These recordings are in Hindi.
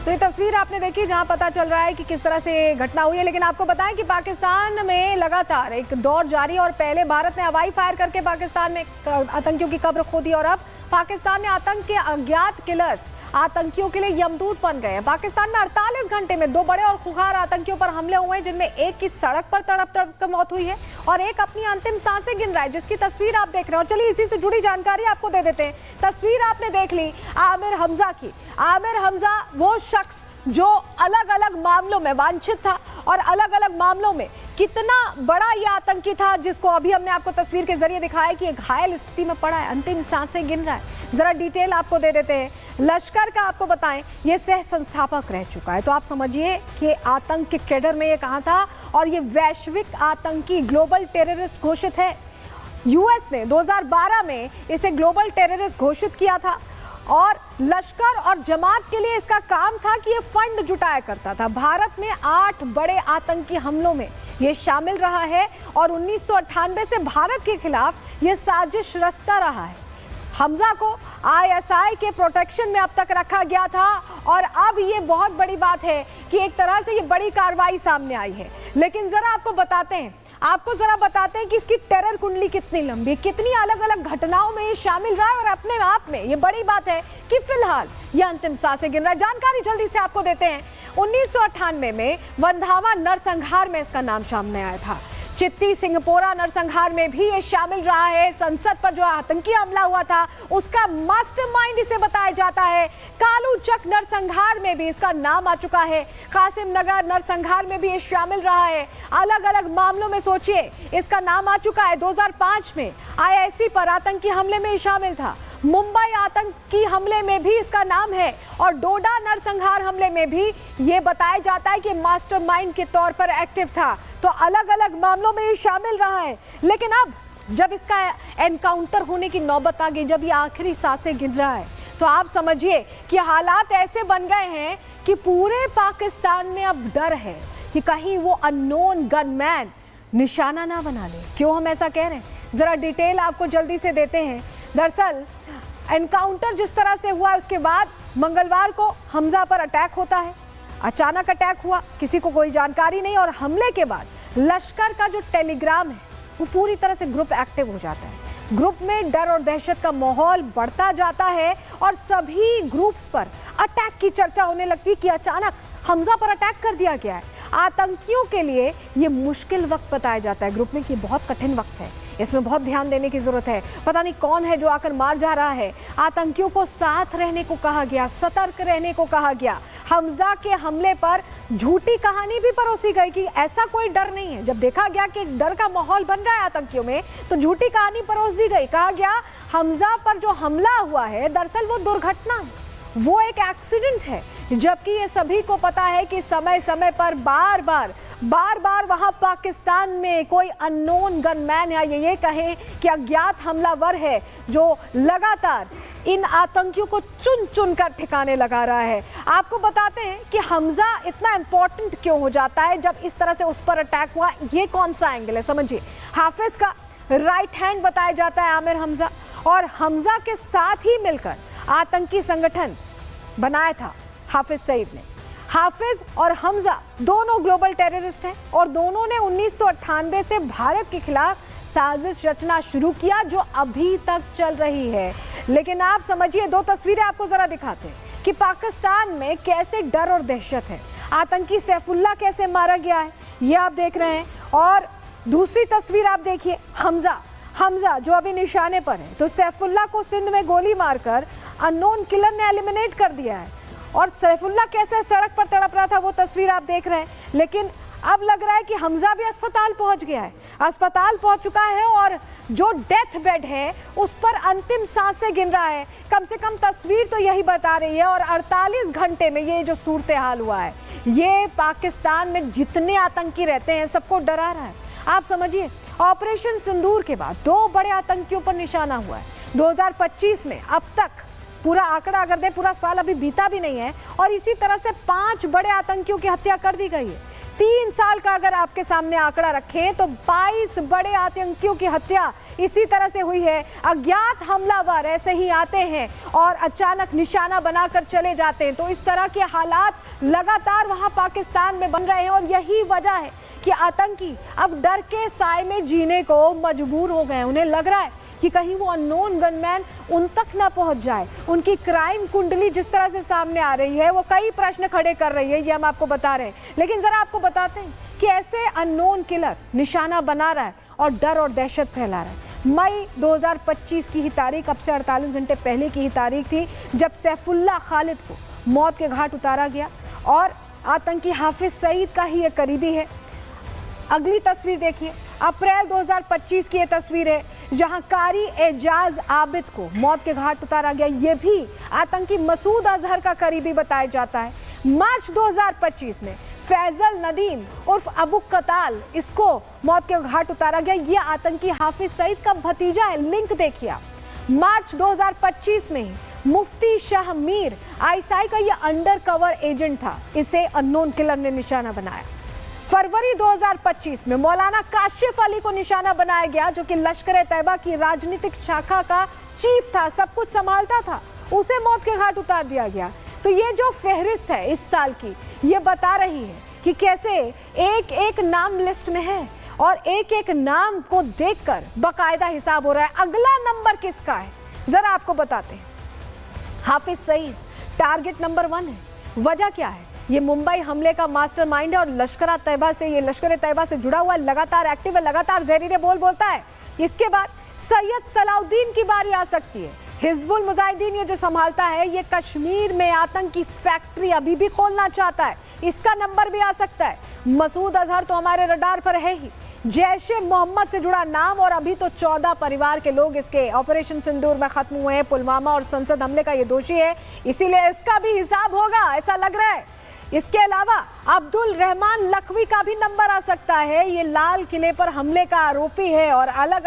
तो ये तस्वीर आपने देखी जहां पता चल रहा है कि किस तरह से घटना हुई है। लेकिन आपको बताएं कि पाकिस्तान में लगातार एक दौर जारी है और पहले भारत ने हवाई फायर करके पाकिस्तान में आतंकियों की कब्र खोदी और अब पाकिस्तान ने आतंक के अज्ञात किलर्स आतंकियों के लिए यमदूत बन गए हैं। पाकिस्तान में 48 घंटे में 2 बड़े और खुखार आतंकियों पर हमले हुए हैं, जिनमें एक की सड़क पर तड़प कर मौत हुई है और एक अपनी अंतिम सांसें गिन रहा है, जिसकी तस्वीर आप देख रहे हो। चलिए इसी से जुड़ी जानकारी आपको दे देते हैं। तस्वीर आपने देख ली आमिर हमजा की। आमिर हमजा वो शख्स जो अलग अलग मामलों में वांछित था और अलग अलग मामलों में कितना बड़ा ये आतंकी था, जिसको अभी हमने आपको तस्वीर के जरिए दिखाया कि एक घायल स्थिति में पड़ा है, अंतिम सांसें गिन रहा है। जरा डिटेल आपको दे देते हैं। लश्कर का आपको बताएं, ये सह संस्थापक रह चुका है, तो आप समझिए कि आतंक के कैडर में ये कहाँ था और ये वैश्विक आतंकी ग्लोबल टेररिस्ट घोषित है। यूएस ने 2012 में इसे ग्लोबल टेररिस्ट घोषित किया था और लश्कर और जमात के लिए इसका काम था कि ये फंड जुटाया करता था। भारत में 8 बड़े आतंकी हमलों में ये शामिल रहा है और 1998 से भारत के खिलाफ ये साजिश रचता रहा है। हमजा को आईएसआई के प्रोटेक्शन में अब तक रखा गया था और अब ये बहुत बड़ी बात है कि एक तरह से ये बड़ी कार्रवाई सामने आई है। लेकिन जरा आपको बताते हैं कि इसकी टेरर कुंडली कितनी लंबी, कितनी अलग अलग घटनाओं में ये शामिल रहा है और अपने आप में ये बड़ी बात है कि फिलहाल ये अंतिम सांसें गिन रहा है। जानकारी जल्दी से आपको देते हैं। 1998 में वंधावा नरसंहार में इसका नाम सामने आया था। चित्ती सिंहपोरा नरसंहार में भी ये शामिल रहा है। संसद पर जो आतंकी हमला हुआ था उसका मास्टरमाइंड इसे बताया जाता है। कालू चक नरसंहार में भी इसका नाम आ चुका है। कासिम नगर नरसंहार में भी ये शामिल रहा है। अलग अलग मामलों में सोचिए इसका नाम आ चुका है। 2005 में आईआईसी पर आतंकी हमले में शामिल था। मुंबई आतंकी हमले में भी इसका नाम है और डोडा नरसंहार हमले में भी ये बताया जाता है कि मास्टरमाइंड के तौर पर एक्टिव था। तो अलग अलग मामलों में ये शामिल रहा है। लेकिन अब जब इसका एनकाउंटर होने की नौबत आ गई, जब ये आखिरी सांसें गिन रहा है, तो आप समझिए कि हालात ऐसे बन गए हैं कि पूरे पाकिस्तान में अब डर है कि कहीं वो अननोन गनमैन निशाना ना बना ले। क्यों हम ऐसा कह रहे हैं, जरा डिटेल आपको जल्दी से देते हैं। दरअसल एनकाउंटर जिस तरह से हुआ उसके बाद मंगलवार को हमजा पर अटैक होता है। अचानक अटैक हुआ, किसी को कोई जानकारी नहीं और हमले के बाद लश्कर का जो टेलीग्राम है वो पूरी तरह से ग्रुप एक्टिव हो जाता है। ग्रुप में डर और दहशत का माहौल बढ़ता जाता है और सभी ग्रुप्स पर अटैक की चर्चा होने लगती है कि अचानक हमजा पर अटैक कर दिया गया है। आतंकियों के लिए ये मुश्किल वक्त बताया जाता है ग्रुप में कि बहुत कठिन वक्त है, इसमें बहुत ध्यान देने की जरूरत है। पता नहीं कौन है जो आकर मार जा रहा है। आतंकियों को साथ रहने को कहा गया, सतर्क रहने को कहा गया। हमजा के हमले पर झूठी कहानी भी परोसी गई कि ऐसा कोई डर नहीं है। जब देखा गया कि डर का माहौल बन रहा है आतंकियों में, तो झूठी कहानी परोस दी गई। कहा गया हमजा पर जो हमला हुआ है दरअसल वो दुर्घटना है, वो एक एक्सीडेंट है, जबकि ये सभी को पता है कि समय समय पर बार बार वहां पाकिस्तान में कोई अननोन गनमैन है, ये कहें कि अज्ञात हमलावर है जो लगातार इन आतंकियों को चुन चुन कर ठिकाने लगा रहा है। आपको बताते हैं कि हमजा इतना इंपॉर्टेंट क्यों हो जाता है जब इस तरह से उस पर अटैक हुआ। ये कौन सा एंगल है समझिए। हाफिज का राइट हैंड बताया जाता है आमिर हमजा और हमजा के साथ ही मिलकर आतंकी संगठन बनाया था हाफिज सईद ने। हाफिज और हमजा दोनों ग्लोबल टेररिस्ट हैं और दोनों ने 1998 से भारत के खिलाफ साजिश रचना शुरू किया जो अभी तक चल रही है। लेकिन आप समझिए, 2 तस्वीरें आपको जरा दिखाते हैं कि पाकिस्तान में कैसे डर और दहशत है। आतंकी सैफुल्लाह कैसे मारा गया है ये आप देख रहे हैं और दूसरी तस्वीर आप देखिए हमजा जो अभी निशाने पर है। तो सैफुल्लाह को सिंध में गोली मारकर अननोन किलर ने एलिमिनेट कर दिया है और सैफुल्लाह कैसे सड़क पर तड़प रहा था वो तस्वीर आप देख रहे हैं। लेकिन अब लग रहा है कि हमजा भी अस्पताल पहुंच गया है, अस्पताल पहुंच चुका है और जो डेथ बेड है उस पर अंतिम सांसें गिन रहा है। कम से कम तस्वीर तो यही बता रही है और 48 घंटे में ये जो सूरत हाल हुआ है ये पाकिस्तान में जितने आतंकी रहते हैं सबको डरा रहा है। आप समझिए, ऑपरेशन सिंदूर के बाद 2 बड़े आतंकियों पर निशाना हुआ है। 2025 में अब तक पूरा आंकड़ा अगर दे, पूरा साल अभी बीता भी नहीं है और इसी तरह से 5 बड़े आतंकियों की हत्या कर दी गई है। 3 साल का अगर आपके सामने आंकड़ा रखें तो 22 बड़े आतंकियों की हत्या इसी तरह से हुई है। अज्ञात हमलावर ऐसे ही आते हैं और अचानक निशाना बनाकर चले जाते हैं। तो इस तरह के हालात लगातार वहां पाकिस्तान में बन रहे हैं और यही वजह है कि आतंकी अब डर के साए में जीने को मजबूर हो गए। उन्हें लग रहा है कि कहीं वो अननोन गनमैन उन तक ना पहुंच जाए। उनकी क्राइम कुंडली जिस तरह से सामने आ रही है वो कई प्रश्न खड़े कर रही है, ये हम आपको बता रहे हैं। लेकिन जरा आपको बताते हैं कि ऐसे अननोन किलर निशाना बना रहा है और डर और दहशत फैला रहा है। मई 2025 की ही तारीख, अब से 48 घंटे पहले की ही तारीख थी जब सैफुल्लाह खालिद को मौत के घाट उतारा गया और आतंकी हाफिज सईद का ही एक करीबी है। अगली तस्वीर देखिए, अप्रैल 2025 की ये तस्वीर है जहां कारी एजाज आबिद को मौत के घाट उतारा गया। ये भी आतंकी मसूद अजहर का करीबी बताया जाता है। मार्च 2025 में फैजल नदीम उर्फ अबू कताल, इसको मौत के घाट उतारा गया। ये आतंकी हाफिज सईद का भतीजा है। लिंक देखिए आप, मार्च 2025 में ही मुफ्ती शाह मीर आईएसआई का ये अंडर कवर एजेंट था, इसे अननोन किलर ने निशाना बनाया। फरवरी 2025 में मौलाना काशिफ अली को निशाना बनाया गया जो कि लश्कर तैयबा की राजनीतिक शाखा का चीफ था, सब कुछ संभालता था, उसे मौत के घाट उतार दिया गया। तो ये जो फहरिस्त है इस साल की, ये बता रही है कि कैसे एक एक नाम लिस्ट में है और एक एक नाम को देखकर बाकायदा हिसाब हो रहा है। अगला नंबर किसका है जरा आपको बताते हैं। हाफिज सईद टारगेट नंबर 1 है। वजह क्या है? ये मुंबई हमले का मास्टरमाइंड है और लश्कर तैयबा से जुड़ा हुआ है, लगातार एक्टिव है, लगातार जहरीले बोल बोलता है। इसके बाद सैयद सलाउद्दीन की बारी आ सकती है। हिजबुल मुजाहिदीन ये जो संभालता है, ये कश्मीर में आतंकी फैक्ट्री अभी भी खोलना चाहता है, इसका नंबर भी आ सकता है। मसूद अजहर तो हमारे रडार पर है ही। जैश ए मोहम्मद से जुड़ा नाम और अभी तो 14 परिवार के लोग इसके ऑपरेशन सिंदूर में खत्म हुए हैं। पुलवामा और संसद हमले का ये दोषी है, इसीलिए इसका भी हिसाब होगा ऐसा लग रहा है। इसके अलावा अब्दुल रहमान लखवी का भी नंबर आ सकता है। ये लाल किले पर हमले का आरोपी है और अलग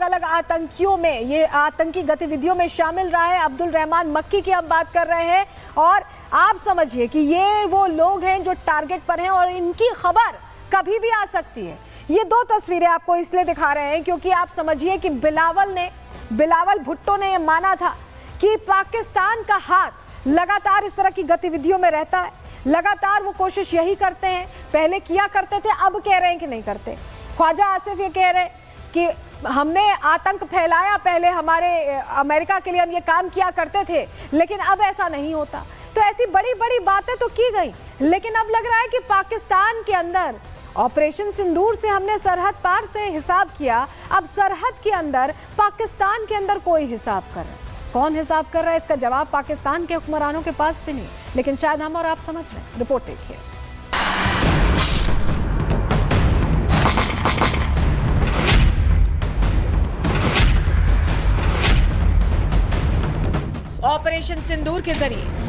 अलग आतंकियों में, ये आतंकी गतिविधियों में शामिल रहा है। अब्दुल रहमान मक्की की हम बात कर रहे हैं और आप समझिए कि ये वो लोग हैं जो टारगेट पर हैं और इनकी खबर कभी भी आ सकती है। ये 2 तस्वीरें आपको इसलिए दिखा रहे हैं क्योंकि आप समझिए कि बिलावल भुट्टो ने यह माना था कि पाकिस्तान का हाथ लगातार इस तरह की गतिविधियों में रहता है। लगातार वो कोशिश यही करते हैं, पहले किया करते थे, अब कह रहे हैं कि नहीं करते। ख्वाजा आसिफ ये कह रहे हैं कि हमने आतंक फैलाया, पहले हमारे अमेरिका के लिए हम ये काम किया करते थे, लेकिन अब ऐसा नहीं होता। तो ऐसी बड़ी बड़ी बातें तो की गई, लेकिन अब लग रहा है कि पाकिस्तान के अंदर ऑपरेशन सिंदूर से हमने सरहद पार से हिसाब किया, अब सरहद के अंदर पाकिस्तान के अंदर कोई हिसाब कर रहा है। कौन हिसाब कर रहा है, इसका जवाब पाकिस्तान के हुक्मरानों के पास भी नहीं, लेकिन शायद हम और आप समझ रहे हैं। रिपोर्ट देखिए। ऑपरेशन सिंदूर के जरिए